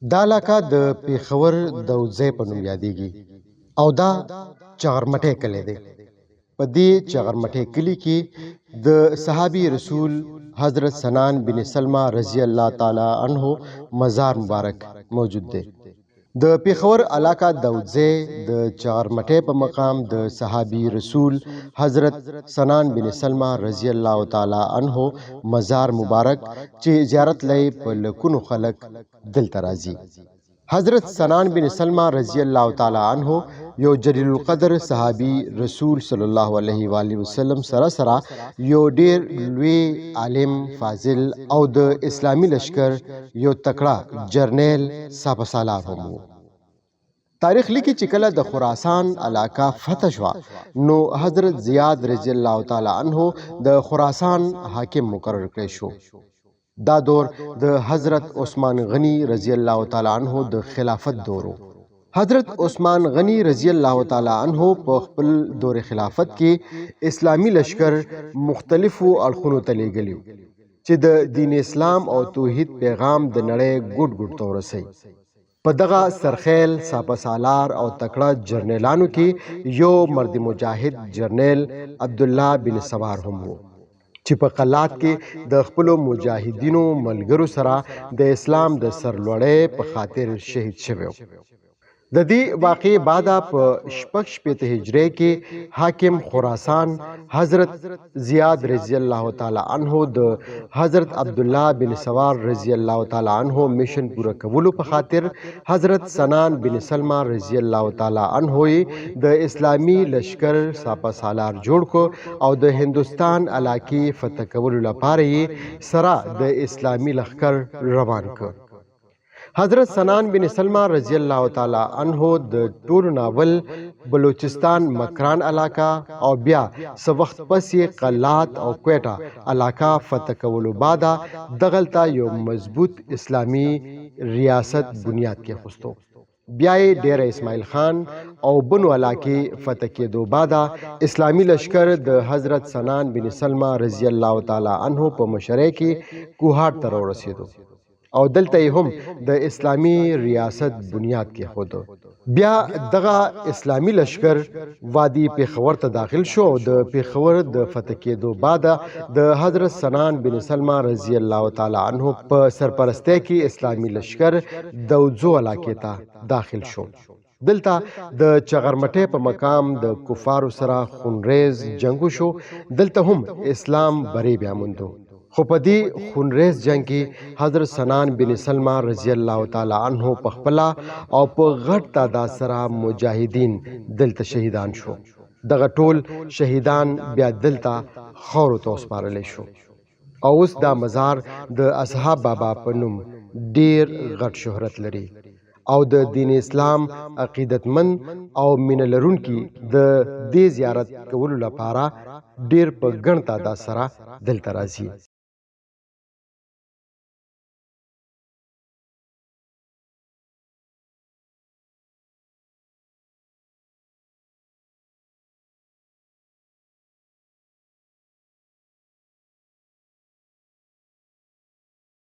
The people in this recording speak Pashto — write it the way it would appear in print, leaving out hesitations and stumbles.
دا علاقه د پېښور دوزۍ په نوم یادېږي او دا چغرمټی کلی دی. په دې چغرمټی کلي کې د صحابي رسول حضرت سنان بن سلمہ رضی الله تعالی عنه مزار مبارک موجود دی. د پېښور علاقه دوزۍ د چغرمټی په مقام د صحابي رسول حضرت سنان بن سلمہ رضی الله تعالی عنه مزار مبارک چې زیارت لای په لکونو خلک دلته راځي. حضرت سنان بن سلمہ رضی الله تعالی عنه یو جلیل القدر صحابي رسول صلی الله علیه و آله وسلم سره یو ډیر لوی عالم فاضل او د اسلامی لشکر یو تکړه جرنیل سپهسالار هم و. تاریخ لیکي چې کله د خراسان علاقه فتح شوه نو حضرت زیاد رضی الله تعالی عنه د خراسان حاکم مقرر کړی شو. دا دور د حضرت عثمان غنی رضی الله تعالی عنه د خلافت دور و. حضرت عثمان غنی رضی الله تعالی عنه په خپل دور خلافت کې اسلامی لشکر مختلفو اړخونو ته لیږلی چې د دین اسلام او توحید پیغام د نړۍ ګوټ ګوټ ته ورسوي. په دغه سرخیل سپهسالار او تکړه جرنیلانو کې یو مرد مجاهد جرنیل عبدالله بن سوار هم و چې په قلات کې د خپلو مجاهدینو ملګرو سره د اسلام د سرلوړۍ په خاطر شهید شوی و. د دې واقعې بعده په شپږ شپېته هجري کې حاکم خراسان حضرت زیاد رضی الله تعالی عنه د حضرت عبدالله بن سوار رضی الله تعالی عنه میشن پوره کولو په خاطر حضرت سنان بن سلمہ رضی الله تعالی عنه د اسلامی لشکر سپهسالار جوړ کو او د هندوستان علاقې فتح کولو لپاره سره د اسلامی لښکر روان کړ. حضرت سنان بن سلمہ رضی الله تعالی عنه د ټول ناول بلوچستان مکران علاقه او بیا څه وخت پس قلات او کوټه علاقه فتح کولو بعد دغلطه یو مضبوط اسلامی ریاست بنیاد کې خستو. بیا ډیر اسماعیل خان او بنو علاقه فتح کېدو بعد اسلامی لشکر د حضرت سنان بن سلمہ رضی الله تعالی عنه په مشرۍ کې کوهاټ ته ورسېدو او دلته هم د اسلامی ریاست بنیاد کې خود. بیا دغه اسلامی لشکر وادي پېښور ته داخل شو او د پېښور د فتح کېدو بعد د حضرت سنان بن سلمہ رضی الله تعالی عنه په سرپرستی کې اسلامی لشکر دوزو علاقې ته داخل شو. دلته د چغرمټی په مقام د کفارو سره خونریز جنگ شو. دلته هم اسلام بری بیا موندو. خو په دې خونریز جنگ کې حضرت سنان بن سلمہ رضی الله تعالی عنه په خپل او په غټ تعداد سره مجاهدین دلته شهیدان شو. دغه ټول شهیدان بیا دلته خاورو ته وسپارل شو او اوس دا مزار د اصحاب بابا په نوم ډیر غټ شهرت لري او د دین اسلام عقیدتمن او مینه لرونکي د دې زیارت کولو لپاره ډیر په ګڼ تعداد سره دلته راځي.